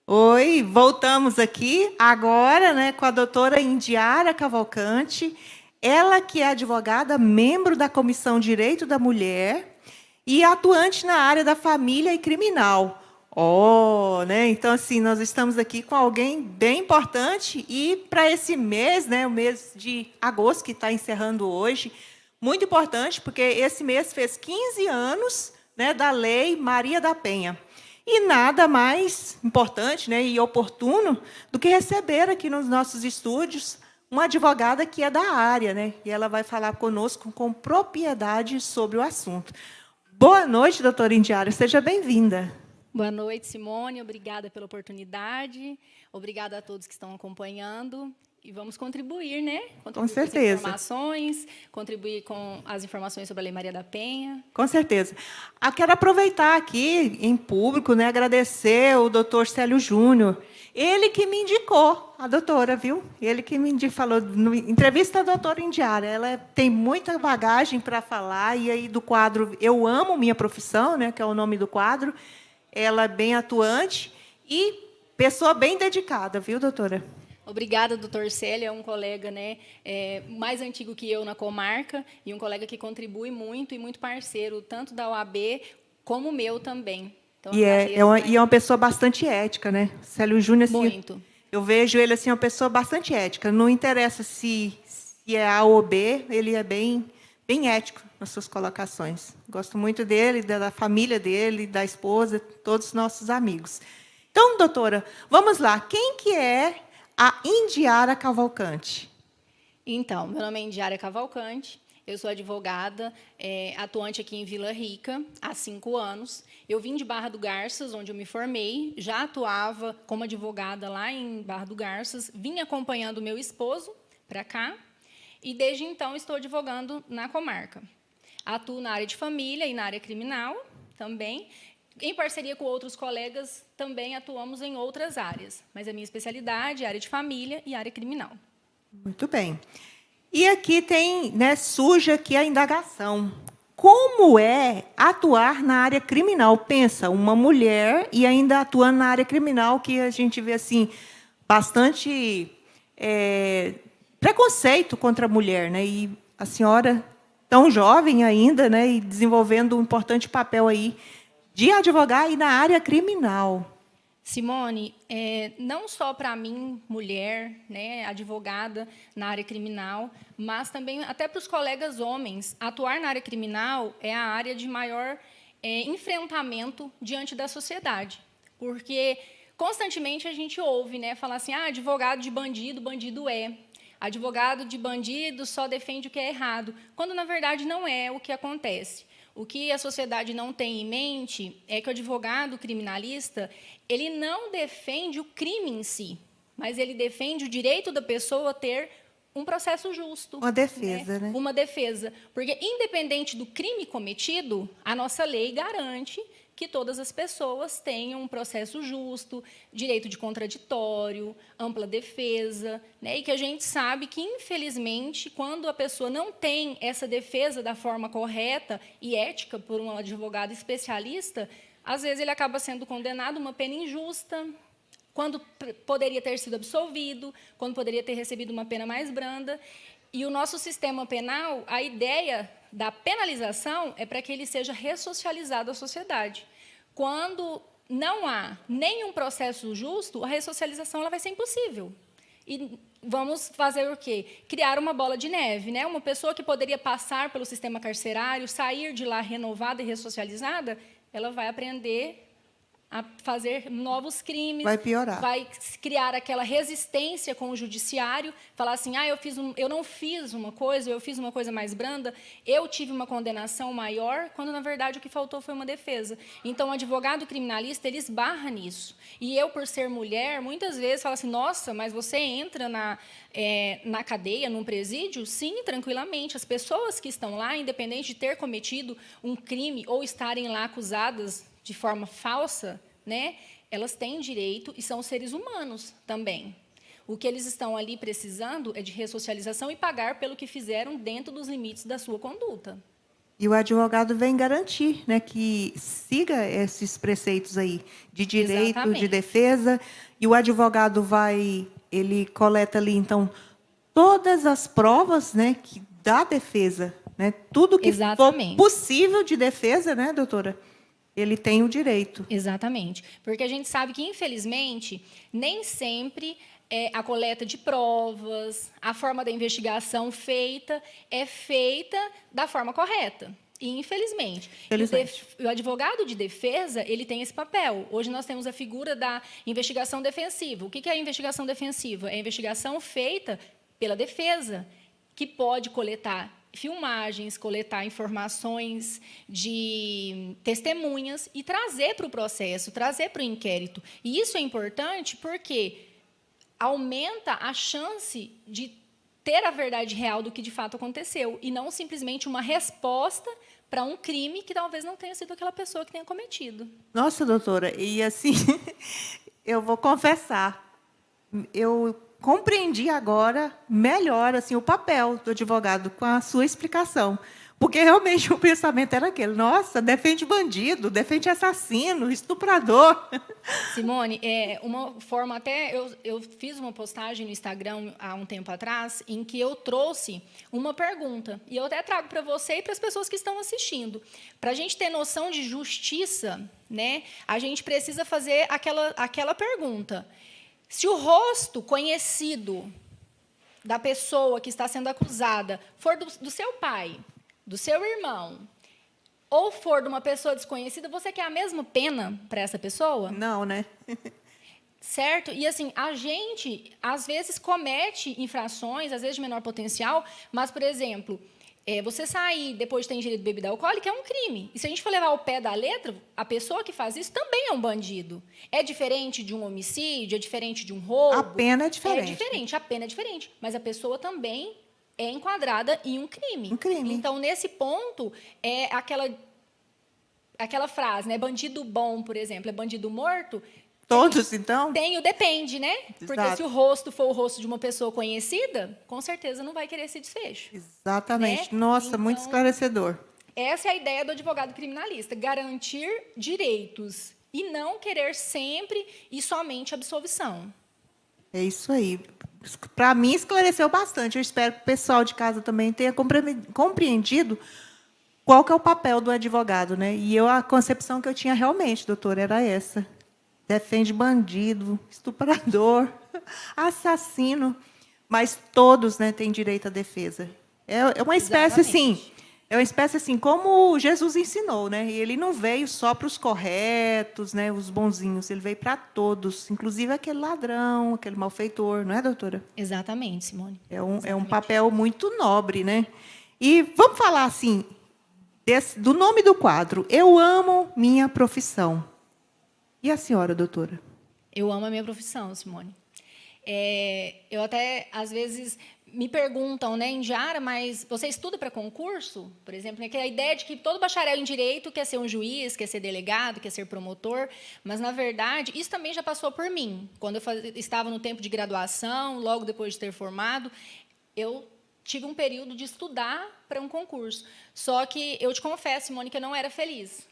Oi, voltamos aqui agora, né, com a doutora Indiara Cavalcante, ela que é advogada, membro da Comissão Direito da Mulher e atuante na área da família e criminal. Né? Então, assim, nós estamos aqui com alguém bem importante e para esse mês, né, o mês de agosto, que está encerrando hoje, muito importante, porque esse mês fez 15 anos, né, da Lei Maria da Penha. E nada mais importante, né, e oportuno do que receber aqui nos nossos estúdios uma advogada que é da área, né? E ela vai falar conosco com propriedade sobre o assunto. Boa noite, doutora Indiara. Seja bem-vinda. Boa noite, Simone. Obrigada pela oportunidade. Obrigada a todos que estão acompanhando. E vamos contribuir, né? Com Contribuir com as certeza. informações, contribuir com as informações sobre a Lei Maria da Penha. Com certeza. Quero aproveitar aqui, em público, né, agradecer o doutor Célio Júnior. Ele que me indicou a doutora, viu? Ele que me indicou, falou, no, entrevista da doutora Indiara. Ela tem muita bagagem para falar, e aí do quadro Eu Amo Minha Profissão, né, que é o nome do quadro. Ela é bem atuante e pessoa bem dedicada, viu, doutora? Obrigada, doutor Célio. É um colega, né, mais antigo que eu na comarca e um colega que contribui muito e muito parceiro, tanto da OAB como meu também. Então, E é uma pessoa bastante ética, né? Célio Júnior, assim, muito. eu vejo ele assim uma pessoa bastante ética. Não interessa se é A ou B, ele é bem ético nas suas colocações. Gosto muito dele, da família dele, da esposa, todos os nossos amigos. Então, doutora, vamos lá. Quem que é a Indiara Cavalcante? Então, meu nome é Indiara Cavalcante, eu sou advogada, atuante aqui em Vila Rica há 5 anos. Eu vim de Barra do Garças, onde eu me formei, já atuava como advogada lá em Barra do Garças, vim acompanhando o meu esposo para cá, e desde então estou advogando na comarca. Atuo na área de família e na área criminal também. Em parceria com outros colegas, também atuamos em outras áreas, mas a minha especialidade é a área de família e área criminal. Muito bem. E aqui tem, né, surge aqui a indagação. Como é atuar na área criminal? Pensa, uma mulher e ainda atuando na área criminal, que a gente vê assim bastante preconceito contra a mulher, né? E a senhora tão jovem ainda, né, e desenvolvendo um importante papel aí de advogar aí na área criminal. Simone, não só para mim, mulher, né, advogada na área criminal, mas também até para os colegas homens, atuar na área criminal é a área de maior enfrentamento diante da sociedade, porque constantemente a gente ouve, né, falar assim, advogado de bandido, bandido é. Advogado de bandido só defende o que é errado, quando, na verdade, não é o que acontece. O que a sociedade não tem em mente é que o advogado criminalista ele não defende o crime em si, mas ele defende o direito da pessoa a ter um processo justo. Uma defesa, né? Uma defesa. Porque, independente do crime cometido, a nossa lei garante que todas as pessoas tenham um processo justo, direito de contraditório, ampla defesa, né? E que a gente sabe que, infelizmente, quando a pessoa não tem essa defesa da forma correta e ética por um advogado especialista, às vezes ele acaba sendo condenado a uma pena injusta, quando poderia ter sido absolvido, quando poderia ter recebido uma pena mais branda. E o nosso sistema penal, a ideia da penalização é para que ele seja ressocializado à sociedade. Quando não há nenhum processo justo, a ressocialização ela vai ser impossível. E vamos fazer o quê? Criar uma bola de neve, né? Uma pessoa que poderia passar pelo sistema carcerário, sair de lá renovada e ressocializada, ela vai aprender a fazer novos crimes, Vai piorar. vai criar aquela resistência com o judiciário, falar assim, eu não fiz uma coisa, eu fiz uma coisa mais branda, eu tive uma condenação maior, quando, na verdade, o que faltou foi uma defesa. Então, o advogado criminalista, ele esbarra nisso. E eu, por ser mulher, muitas vezes falo assim, nossa, mas você entra na cadeia, num presídio? Sim, tranquilamente. As pessoas que estão lá, independente de ter cometido um crime ou estarem lá acusadas de forma falsa, né, elas têm direito e são seres humanos também. O que eles estão ali precisando é de ressocialização e pagar pelo que fizeram dentro dos limites da sua conduta. E o advogado vem garantir, né, que siga esses preceitos aí de direito, de Exatamente. defesa, e o advogado ele coleta ali, então, todas as provas, né, da defesa, né, tudo que for Exatamente. possível de defesa, né, doutora, ele tem o direito. Exatamente. Porque a gente sabe que, infelizmente, nem sempre a coleta de provas, a forma da investigação feita é feita da forma correta. E, infelizmente. Felizmente. O advogado de defesa, ele tem esse papel. Hoje nós temos a figura da investigação defensiva. O que é a investigação defensiva? É a investigação feita pela defesa, que pode coletar filmagens, coletar informações de testemunhas e trazer para o processo, trazer para o inquérito. E isso é importante porque aumenta a chance de ter a verdade real do que de fato aconteceu e não simplesmente uma resposta para um crime que talvez não tenha sido aquela pessoa que tenha cometido. Nossa, doutora, e assim, eu vou confessar, eu compreendi agora melhor assim o papel do advogado com a sua explicação, porque realmente o pensamento era aquele: nossa, defende bandido, defende assassino, estuprador. Simone, uma forma até eu fiz uma postagem no Instagram há um tempo atrás em que eu trouxe uma pergunta e eu até trago para você e para as pessoas que estão assistindo. Para a gente ter noção de justiça, né, a gente precisa fazer aquela pergunta: se o rosto conhecido da pessoa que está sendo acusada for do seu pai, do seu irmão, ou for de uma pessoa desconhecida, você quer a mesma pena para essa pessoa? Não, né? Certo? E, assim, a gente, às vezes, comete infrações, às vezes de menor potencial, mas, por exemplo, você sair depois de ter ingerido bebida alcoólica é um crime. E se a gente for levar ao pé da letra, a pessoa que faz isso também é um bandido. É diferente de um homicídio, é diferente de um roubo. A pena é diferente. É diferente, a pena é diferente. Mas a pessoa também é enquadrada em um crime. Um crime. Então, nesse ponto, é aquela frase, né? Bandido bom, por exemplo, é bandido morto. Todos, então? Depende, né? Porque Exato. se o rosto for o rosto de uma pessoa conhecida, com certeza não vai querer esse desfecho. Exatamente. Né? Nossa, Então, muito esclarecedor. Essa é a ideia do advogado criminalista: garantir direitos e não querer sempre e somente absolvição. É isso aí. Para mim, esclareceu bastante. Eu espero que o pessoal de casa também tenha compreendido qual que é o papel do advogado, né? E a concepção que eu tinha realmente, doutora, era essa: defende bandido, estuprador, assassino, mas todos, né, têm direito à defesa. É uma espécie assim, como Jesus ensinou, né? E ele não veio só para os corretos, né, os bonzinhos, ele veio para todos, inclusive aquele ladrão, aquele malfeitor, não é, doutora? Exatamente, Simone. É um papel muito nobre, né? E vamos falar assim, do nome do quadro: Eu Amo Minha Profissão. E a senhora, doutora? Eu amo a minha profissão, Simone. Eu até, às vezes, me perguntam, né, Indiara, mas você estuda para concurso? Por exemplo, né, que a ideia de que todo bacharel em direito quer ser um juiz, quer ser delegado, quer ser promotor, mas, na verdade, isso também já passou por mim. Quando eu estava no tempo de graduação, logo depois de ter formado, eu tive um período de estudar para um concurso. Só que eu te confesso, Simone, que eu não era feliz.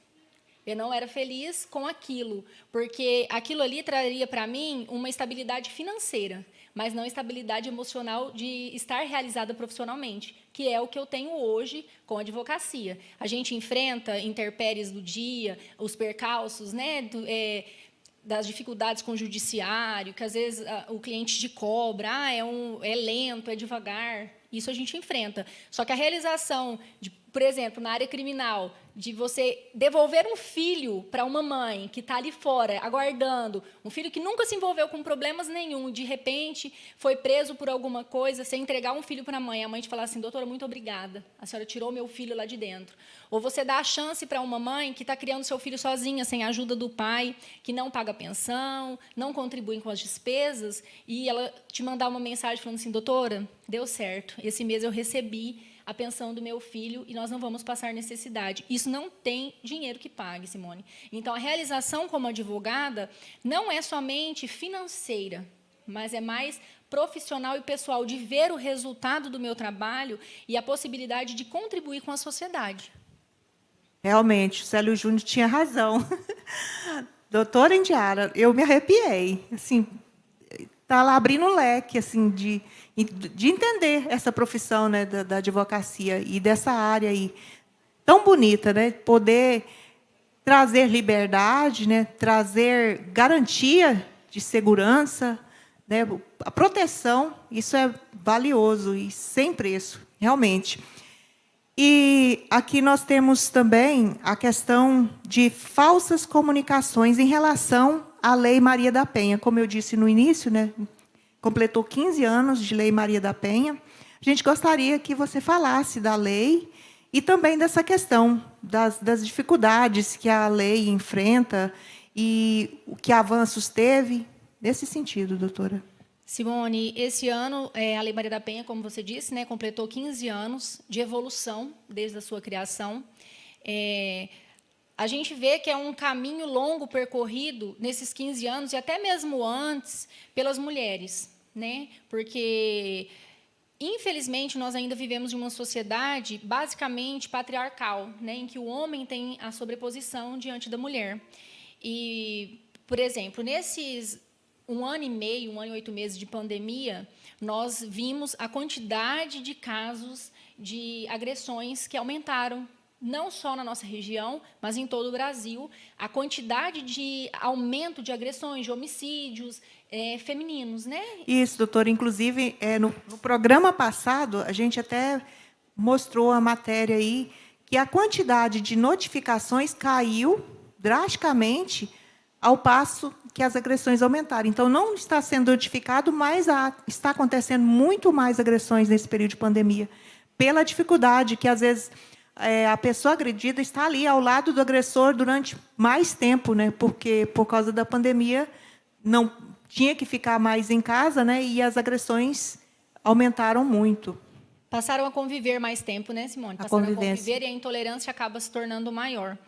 Eu não era feliz com aquilo, porque aquilo ali traria para mim uma estabilidade financeira, mas não estabilidade emocional de estar realizada profissionalmente, que é o que eu tenho hoje com a advocacia. A gente enfrenta intempéries do dia, os percalços, né, das dificuldades com o judiciário, que às vezes o cliente te cobra, é lento, é devagar. Isso a gente enfrenta. Só que a realização, por exemplo, na área criminal, de você devolver um filho para uma mãe que está ali fora, aguardando, um filho que nunca se envolveu com problemas nenhum, de repente foi preso por alguma coisa, você entregar um filho para a mãe te falar assim: doutora, muito obrigada, a senhora tirou meu filho lá de dentro. Ou você dá a chance para uma mãe que está criando seu filho sozinha, sem a ajuda do pai, que não paga pensão, não contribui com as despesas, e ela te mandar uma mensagem falando assim: doutora, deu certo, esse mês eu recebi a pensão do meu filho e nós não vamos passar necessidade. Isso não tem dinheiro que pague, Simone. Então, a realização como advogada não é somente financeira, mas é mais profissional e pessoal, de ver o resultado do meu trabalho e a possibilidade de contribuir com a sociedade. Realmente, o Célio Júnior tinha razão. Doutora Indiara, eu me arrepiei. Assim, está lá abrindo um leque assim, de entender essa profissão, né, da advocacia e dessa área aí tão bonita, né, poder trazer liberdade, né, trazer garantia de segurança, né, a proteção, isso é valioso e sem preço, realmente. E aqui nós temos também a questão de falsas comunicações em relação à Lei Maria da Penha. Como eu disse no início, né, completou 15 anos de Lei Maria da Penha. A gente gostaria que você falasse da lei e também dessa questão das dificuldades que a lei enfrenta e o que avanços teve nesse sentido, doutora. Simone, esse ano, a Lei Maria da Penha, como você disse, né, completou 15 anos de evolução desde a sua criação. A gente vê que é um caminho longo percorrido nesses 15 anos, e até mesmo antes, pelas mulheres, né? Porque, infelizmente, nós ainda vivemos em uma sociedade basicamente patriarcal, né, em que o homem tem a sobreposição diante da mulher. E, por exemplo, nesses 1 ano e meio, 1 ano e 8 meses de pandemia, nós vimos a quantidade de casos de agressões que aumentaram, não só na nossa região, mas em todo o Brasil, a quantidade de aumento de agressões, de homicídios femininos, né? Isso, doutora. Inclusive, no programa passado, a gente até mostrou a matéria aí que a quantidade de notificações caiu drasticamente ao passo que as agressões aumentaram. Então, não está sendo notificado, mas está acontecendo muito mais agressões nesse período de pandemia, pela dificuldade que, às vezes, a pessoa agredida está ali ao lado do agressor durante mais tempo, né? Porque, por causa da pandemia, não tinha que ficar mais em casa, né? E as agressões aumentaram muito. Passaram a conviver mais tempo, né, Simone? Passaram a conviver e a intolerância acaba se tornando maior.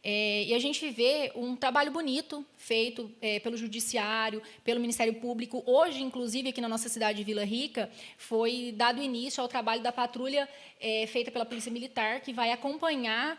E a gente vê um trabalho bonito feito pelo Judiciário, pelo Ministério Público. Hoje, inclusive, aqui na nossa cidade de Vila Rica, foi dado início ao trabalho da patrulha feita pela Polícia Militar, que vai acompanhar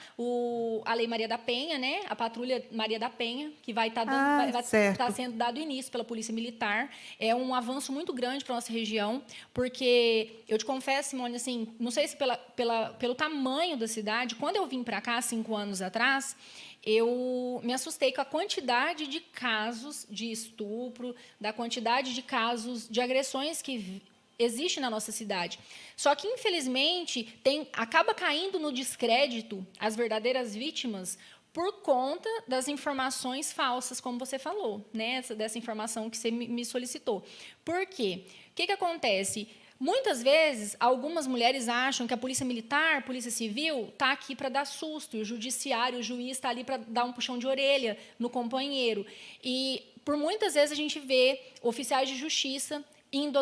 a Lei Maria da Penha, né? A Patrulha Maria da Penha, que vai estar sendo dado início pela Polícia Militar. É um avanço muito grande para a nossa região, porque, eu te confesso, Simone, assim, não sei se pelo tamanho da cidade, quando eu vim para cá, 5 anos atrás, eu me assustei com a quantidade de casos de estupro, da quantidade de casos de agressões que existe na nossa cidade. Só que, infelizmente, acaba caindo no descrédito as verdadeiras vítimas por conta das informações falsas, como você falou, né? Dessa informação que você me solicitou. Por quê? O que acontece? Muitas vezes, algumas mulheres acham que a polícia militar, a polícia civil, está aqui para dar susto, e o judiciário, o juiz está ali para dar um puxão de orelha no companheiro. E, por muitas vezes, a gente vê oficiais de justiça indo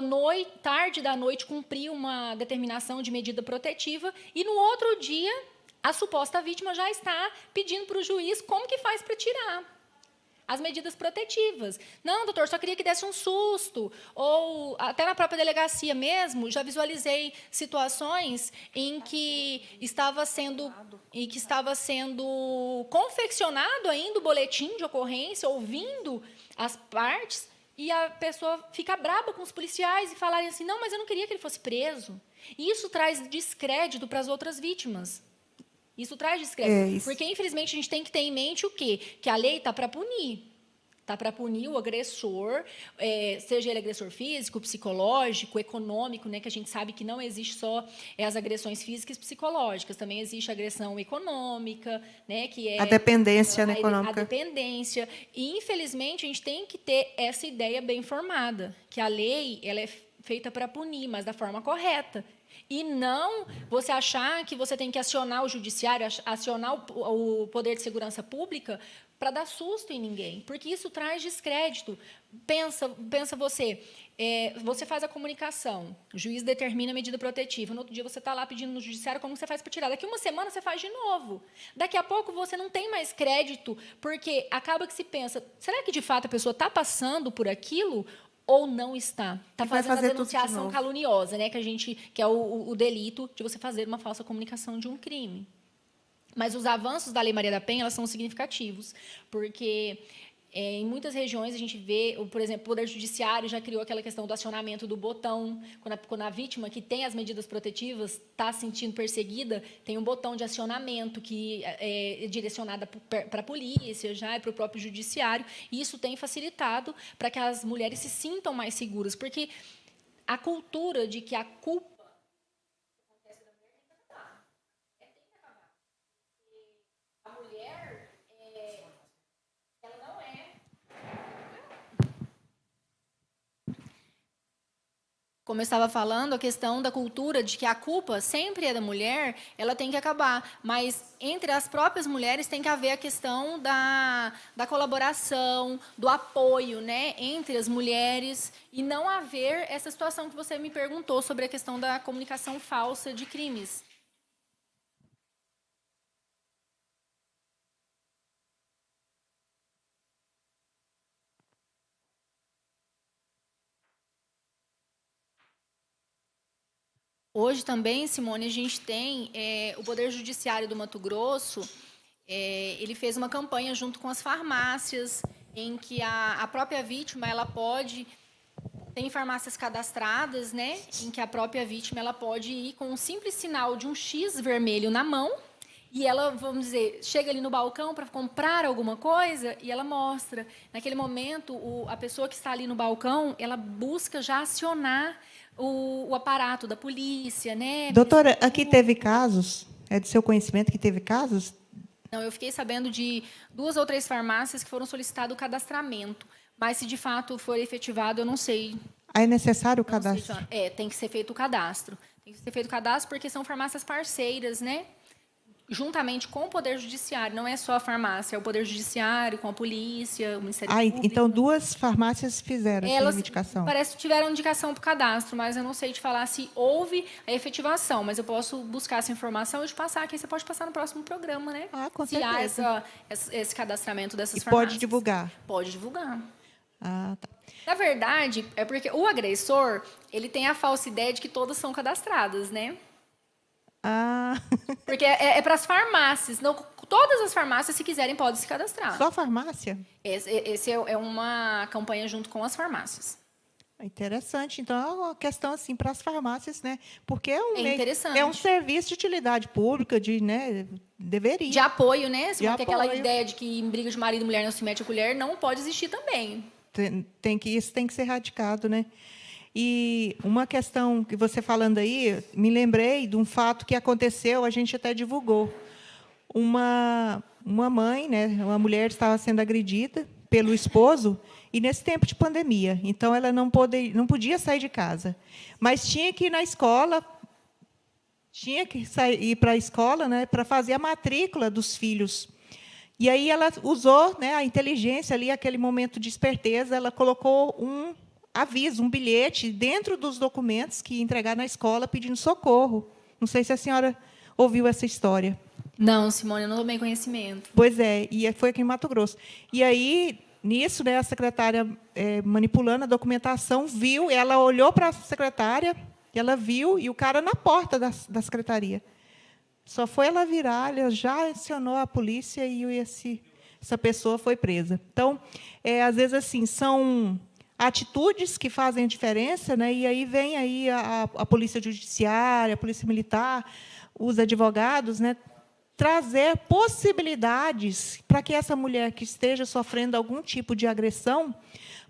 tarde da noite cumprir uma determinação de medida protetiva, e, no outro dia, a suposta vítima já está pedindo para o juiz como que faz para tirar as medidas protetivas. Não, doutor, só queria que desse um susto. Ou, até na própria delegacia mesmo, já visualizei situações em que estava sendo confeccionado ainda o boletim de ocorrência, ouvindo as partes, e a pessoa fica braba com os policiais e falarem assim, não, mas eu não queria que ele fosse preso. E isso traz descrédito para as outras vítimas. Isso traz descrédito. Porque, infelizmente, a gente tem que ter em mente o quê? Que a lei está para punir. Está para punir o agressor, seja ele agressor físico, psicológico, econômico, né, que a gente sabe que não existe só as agressões físicas e psicológicas, também existe a agressão econômica, né, que é a dependência econômica. A dependência. E, infelizmente, a gente tem que ter essa ideia bem formada, que a lei ela é feita para punir, mas da forma correta. E não você achar que você tem que acionar o judiciário, acionar o poder de segurança pública para dar susto em ninguém, porque isso traz descrédito. Pensa você, você faz a comunicação, o juiz determina a medida protetiva, no outro dia você está lá pedindo no judiciário como você faz para tirar. Daqui uma semana você faz de novo. Daqui a pouco você não tem mais crédito, porque acaba que se pensa, será que de fato a pessoa está passando por aquilo ou não está? Está fazendo a denunciação caluniosa, né? Que é o delito de você fazer uma falsa comunicação de um crime. Mas os avanços da Lei Maria da Penha, elas são significativos, porque em muitas regiões a gente vê, por exemplo, o Poder Judiciário já criou aquela questão do acionamento do botão, quando a vítima que tem as medidas protetivas está se sentindo perseguida, tem um botão de acionamento que é direcionado para a polícia, já é para o próprio judiciário, e isso tem facilitado para que as mulheres se sintam mais seguras, porque a cultura de que a culpa como eu estava falando, a questão da cultura de que a culpa sempre é da mulher, ela tem que acabar. Mas entre as próprias mulheres tem que haver a questão da colaboração, do apoio, né, entre as mulheres, e não haver essa situação que você me perguntou sobre a questão da comunicação falsa de crimes. Hoje também, Simone, a gente tem o Poder Judiciário do Mato Grosso, ele fez uma campanha junto com as farmácias, em que a própria vítima ela pode... Tem farmácias cadastradas, né, em que a própria vítima ela pode ir com um simples sinal de um X vermelho na mão, e ela, vamos dizer, chega ali no balcão para comprar alguma coisa e ela mostra. Naquele momento, a pessoa que está ali no balcão, ela busca já acionar o aparato da polícia, né? Doutora, aqui teve casos, é do seu conhecimento que teve casos? Não, eu fiquei sabendo de 2 ou 3 farmácias que foram solicitado o cadastramento, mas se de fato for efetivado, eu não sei. Aí é necessário o cadastro? Tem que ser feito o cadastro. Tem que ser feito o cadastro porque são farmácias parceiras, né? Juntamente com o Poder Judiciário, não é só a farmácia, é o Poder Judiciário, com a polícia, o Ministério Público. Então 2 farmácias fizeram essa indicação. Parece que tiveram indicação para o cadastro, mas eu não sei te falar se houve a efetivação, mas eu posso buscar essa informação e te passar aqui. Você pode passar no próximo programa, né? Com se certeza. há esse cadastramento dessas Pode farmácias. divulgar? Pode divulgar. Tá. Na verdade, é porque o agressor, ele tem a falsa ideia de que todas são cadastradas, né? Porque é para as farmácias. Não, todas as farmácias, se quiserem, podem se cadastrar. Só farmácia? Esse é uma campanha junto com as farmácias. Interessante. Então, é uma questão assim para as farmácias, né? Porque interessante. É um serviço de utilidade pública, né? Deveria. De apoio, né? Se porque aquela ideia de que em briga de marido e mulher não se mete a colher, não pode existir também. Isso tem que ser erradicado, né? E uma questão que você falando aí, me lembrei de um fato que aconteceu, a gente até divulgou. Uma mãe, né, uma mulher estava sendo agredida pelo esposo, e nesse tempo de pandemia. Então, ela não podia sair de casa. Mas tinha que ir na escola, tinha que ir para a escola, né, para fazer a matrícula dos filhos. E aí ela usou, né, a inteligência ali, aquele momento de esperteza, ela colocou um aviso, um bilhete dentro dos documentos que ia entregar na escola pedindo socorro. Não sei se a senhora ouviu essa história. Não, Simone, eu não tomei conhecimento. Pois é, e foi aqui em Mato Grosso. E aí, nisso, né, a secretária, manipulando a documentação, viu, ela olhou para a secretária, ela viu, e o cara na porta da secretaria. Só foi ela virar, ela já acionou a polícia e essa pessoa foi presa. Então, às vezes, assim, são atitudes que fazem a diferença, né? E aí vem aí a polícia judiciária, a polícia militar, os advogados, né? Trazer possibilidades para que essa mulher que esteja sofrendo algum tipo de agressão,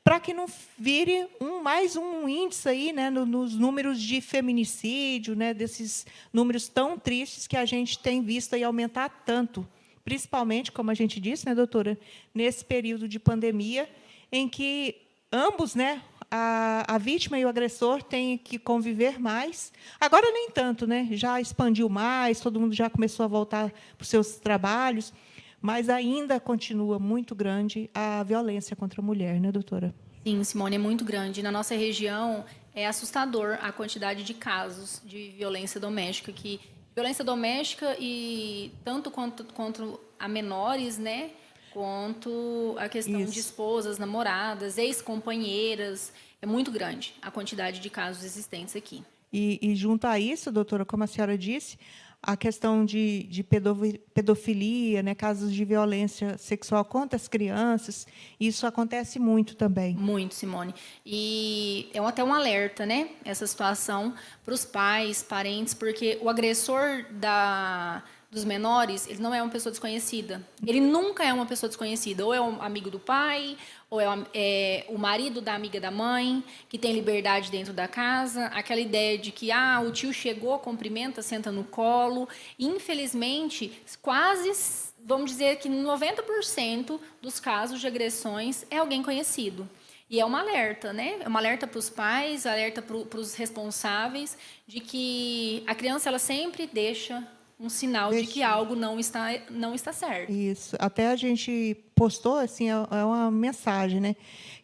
para que não vire mais um índice aí, né, nos números de feminicídio, né, desses números tão tristes que a gente tem visto aí aumentar tanto, principalmente, como a gente disse, né, doutora, nesse período de pandemia, em que ambos, né, a vítima e o agressor têm que conviver mais. Agora, nem tanto, né? Já expandiu mais, todo mundo já começou a voltar para os seus trabalhos, mas ainda continua muito grande a violência contra a mulher, né, doutora? Sim, Simone, é muito grande. Na nossa região, é assustador a quantidade de casos de violência doméstica, e tanto quanto a menores, né? Quanto a questão de esposas, namoradas, ex-companheiras. É muito grande a quantidade de casos existentes aqui. E junto a isso, doutora, como a senhora disse, a questão de pedofilia, né, casos de violência sexual contra as crianças, isso acontece muito também. Muito, Simone. E é até um alerta, né? Essa situação para os pais, parentes, porque o agressor dos menores, ele não é uma pessoa desconhecida. Ele nunca é uma pessoa desconhecida. Ou é um amigo do pai, ou é o marido da amiga da mãe, que tem liberdade dentro da casa. Aquela ideia de que o tio chegou, cumprimenta, senta no colo. Infelizmente, quase, vamos dizer que 90% dos casos de agressões é alguém conhecido. E é um alerta, né? É um alerta para os pais, alerta para os responsáveis, de que a criança ela sempre deixa um sinal de que algo não está certo. Isso. Até a gente postou, assim, é uma mensagem, né?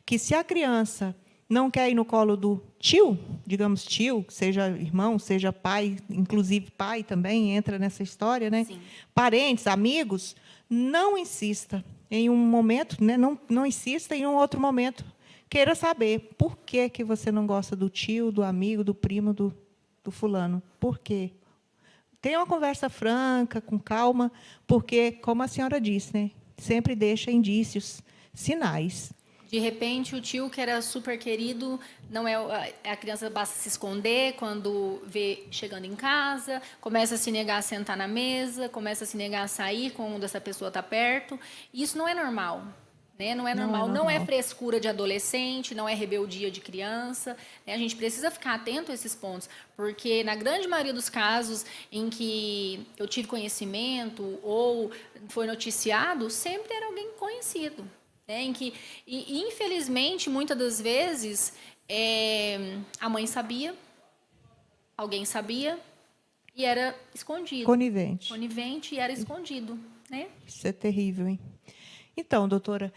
Que se a criança não quer ir no colo do tio, digamos tio, seja irmão, seja pai, inclusive pai também entra nessa história, né? Sim. Parentes, amigos, não insista em um momento, né? Não insista em um outro momento. Queira saber por que você não gosta do tio, do amigo, do primo, do fulano. Por quê? Tenha uma conversa franca, com calma, porque, como a senhora disse, né, sempre deixa indícios, sinais. De repente, o tio que era super querido, não é a criança basta se esconder quando vê chegando em casa, começa a se negar a sentar na mesa, começa a se negar a sair quando essa pessoa está perto. Isso não é normal. Né? Não é normal, não é frescura de adolescente, não é rebeldia de criança. Né? A gente precisa ficar atento a esses pontos, porque na grande maioria dos casos em que eu tive conhecimento ou foi noticiado, sempre era alguém conhecido. Né? E infelizmente, muitas das vezes, a mãe sabia, alguém sabia e era escondido. Conivente. Conivente e era escondido. Né? Isso é terrível, hein? Então, doutora,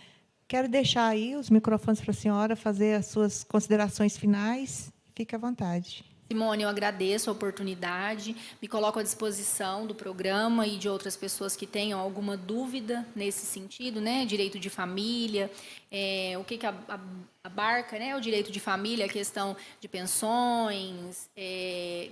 quero deixar aí os microfones para a senhora fazer as suas considerações finais. Fique à vontade. Simone, eu agradeço a oportunidade, me coloco à disposição do programa e de outras pessoas que tenham alguma dúvida nesse sentido, né? Direito de família, o que abarca, né? O direito de família, a questão de pensões,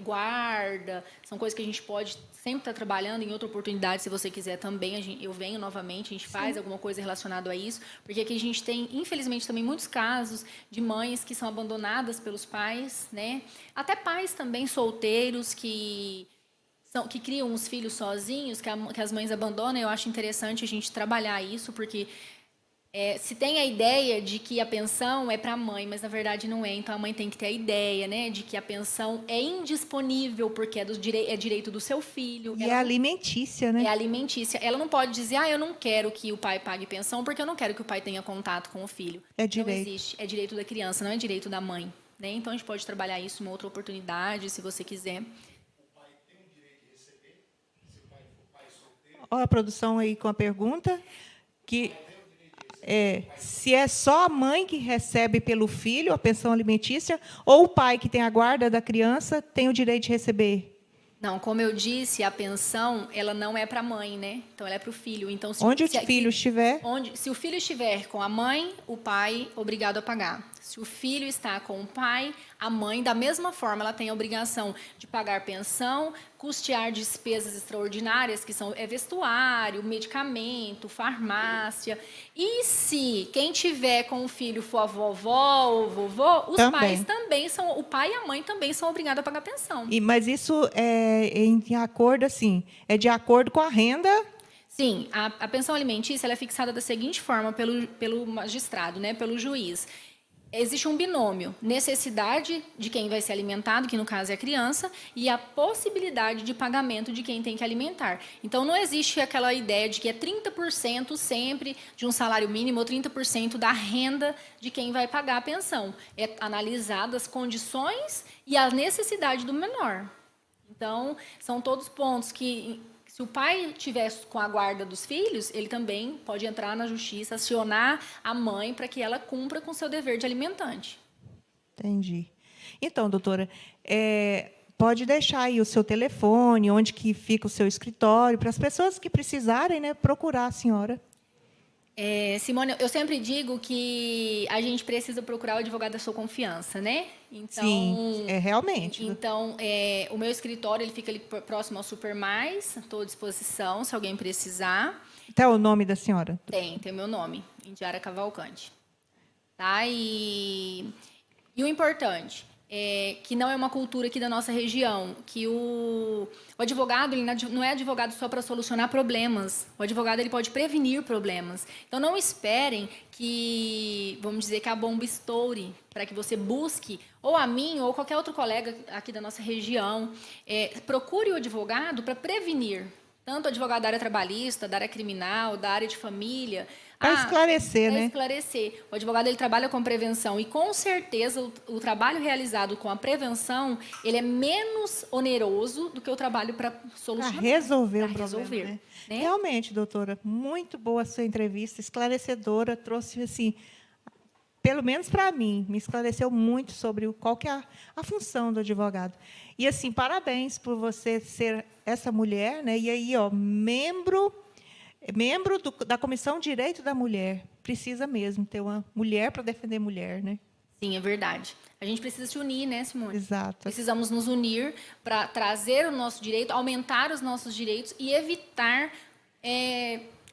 guarda, são coisas que a gente pode sempre estar trabalhando. Em outra oportunidade, se você quiser também, eu venho novamente, a gente faz alguma coisa relacionada a isso, porque aqui a gente tem, infelizmente, também muitos casos de mães que são abandonadas pelos pais, né? Até pais também solteiros que criam os filhos sozinhos, que as mães abandonam. Eu acho interessante a gente trabalhar isso, porque se tem a ideia de que a pensão é para a mãe, mas na verdade não é. Então a mãe tem que ter a ideia, né, de que a pensão é indisponível porque é direito do seu filho. E é alimentícia, né? É alimentícia. Ela não pode dizer, eu não quero que o pai pague pensão porque eu não quero que o pai tenha contato com o filho. É direito. Não existe. É direito da criança, não é direito da mãe. Né? Então a gente pode trabalhar isso em uma outra oportunidade, se você quiser. O pai tem o direito de receber, se o pai for pai solteiro. Olha a produção aí com a pergunta que se é só a mãe que recebe pelo filho a pensão alimentícia ou o pai que tem a guarda da criança tem o direito de receber? Não, como eu disse, a pensão ela não é para a mãe, né? Então ela é para o filho. Então onde o filho estiver? Se o filho estiver com a mãe, o pai é obrigado a pagar. Se o filho está com o pai, a mãe, da mesma forma, ela tem a obrigação de pagar pensão, custear despesas extraordinárias, que são vestuário, medicamento, farmácia. E se quem tiver com o filho for a vovó ou o vovô, os pais também são, o pai e a mãe também são obrigados a pagar pensão. Mas isso é em acordo, assim, é de acordo com a renda? Sim, a pensão alimentícia ela é fixada da seguinte forma pelo magistrado, né, pelo juiz. Existe um binômio, necessidade de quem vai ser alimentado, que no caso é a criança, e a possibilidade de pagamento de quem tem que alimentar. Então, não existe aquela ideia de que é 30% sempre de um salário mínimo ou 30% da renda de quem vai pagar a pensão. É analisada as condições e a necessidade do menor. Então, são todos pontos que... Se o pai estiver com a guarda dos filhos, ele também pode entrar na justiça, acionar a mãe para que ela cumpra com o seu dever de alimentante. Entendi. Então, doutora, pode deixar aí o seu telefone, onde que fica o seu escritório, para as pessoas que precisarem, né, procurar a senhora. Simone, eu sempre digo que a gente precisa procurar o advogado da sua confiança, né? Então, Sim, realmente. Então, o meu escritório ele fica ali próximo ao Super Mais, estou à disposição, se alguém precisar. Até o nome da senhora? Tem o meu nome, Indiara Cavalcante. Tá? E o importante é que não é uma cultura aqui da nossa região, que o advogado ele não é advogado só para solucionar problemas. O advogado ele pode prevenir problemas. Então, não esperem que, vamos dizer, que a bomba estoure para que você busque, ou a mim, ou qualquer outro colega aqui da nossa região. Procure o advogado para prevenir, tanto o advogado da área trabalhista, da área criminal, da área de família. Para esclarecer, né? Para esclarecer. O advogado ele trabalha com prevenção e, com certeza, o trabalho realizado com a prevenção ele é menos oneroso do que o trabalho para solucionar. Para resolver o problema. problema. Né? Realmente, doutora, muito boa a sua entrevista, esclarecedora, trouxe, assim, pelo menos para mim, me esclareceu muito sobre qual que é a função do advogado. E, assim, parabéns por você ser essa mulher, né? E aí, membro da Comissão de Direito da Mulher. Precisa mesmo ter uma mulher para defender mulher, né? Sim, é verdade. A gente precisa se unir, né, Simone? Exato. Precisamos nos unir para trazer o nosso direito, aumentar os nossos direitos e evitar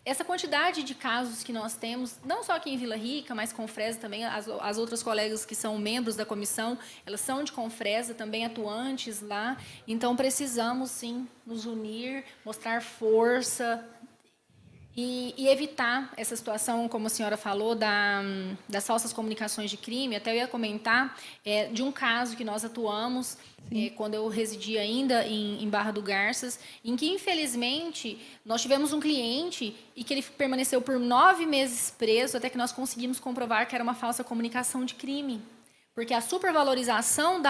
essa quantidade de casos que nós temos, não só aqui em Vila Rica, mas Confresa também. As outras colegas que são membros da comissão, elas são de Confresa, também atuantes lá. Então, precisamos, sim, nos unir, mostrar força, e evitar essa situação, como a senhora falou, das falsas comunicações de crime. Até eu ia comentar de um caso que nós atuamos quando eu residia ainda em Barra do Garças, em que, infelizmente, nós tivemos um cliente e que ele permaneceu por 9 meses preso até que nós conseguimos comprovar que era uma falsa comunicação de crime. Porque a supervalorização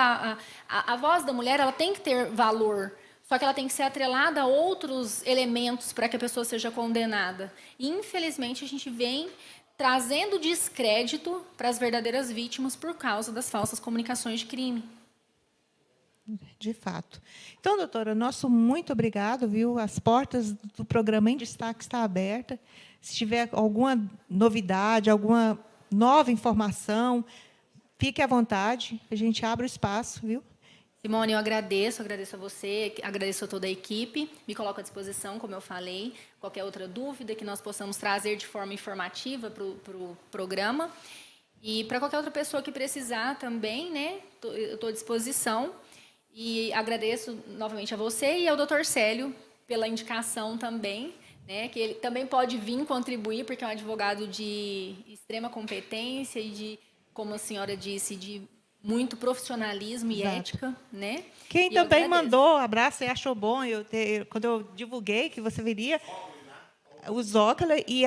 a voz da mulher ela tem que ter valor. Só que ela tem que ser atrelada a outros elementos para que a pessoa seja condenada. E, infelizmente, a gente vem trazendo descrédito para as verdadeiras vítimas por causa das falsas comunicações de crime. De fato. Então, doutora, nosso muito obrigado, viu? As portas do programa Em Destaque estão abertas. Se tiver alguma novidade, alguma nova informação, fique à vontade, a gente abre o espaço, viu? Simone, eu agradeço a você, agradeço a toda a equipe, me coloco à disposição, como eu falei, qualquer outra dúvida que nós possamos trazer de forma informativa para o programa. E para qualquer outra pessoa que precisar também, né, eu estou à disposição. E agradeço novamente a você e ao Dr. Célio pela indicação também, né, que ele também pode vir contribuir, porque é um advogado de extrema competência e de, como a senhora disse, de muito profissionalismo e ética, né? Quem também mandou abraço e achou bom, quando eu divulguei que você viria, o Zócoli e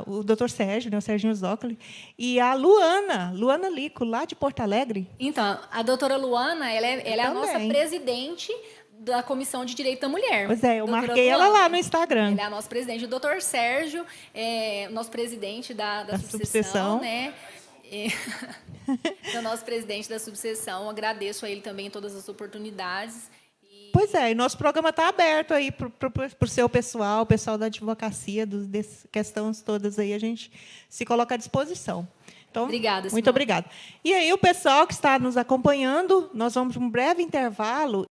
o doutor Sérgio, né, o Serginho Zócoli, e a Luana Lico, lá de Porto Alegre. Então, a doutora Luana, ela é a nossa presidente da Comissão de Direito da Mulher. Pois é, eu marquei ela lá no Instagram. Ela é a nossa presidente. O doutor Sérgio é o nosso presidente da subseção, né? Do nosso presidente da subseção, agradeço a ele também todas as oportunidades. Pois é, e nosso programa está aberto aí para o seu pessoal, o pessoal da advocacia, das questões todas aí, a gente se coloca à disposição. Então, obrigada, muito obrigada. E aí, o pessoal que está nos acompanhando, nós vamos para um breve intervalo.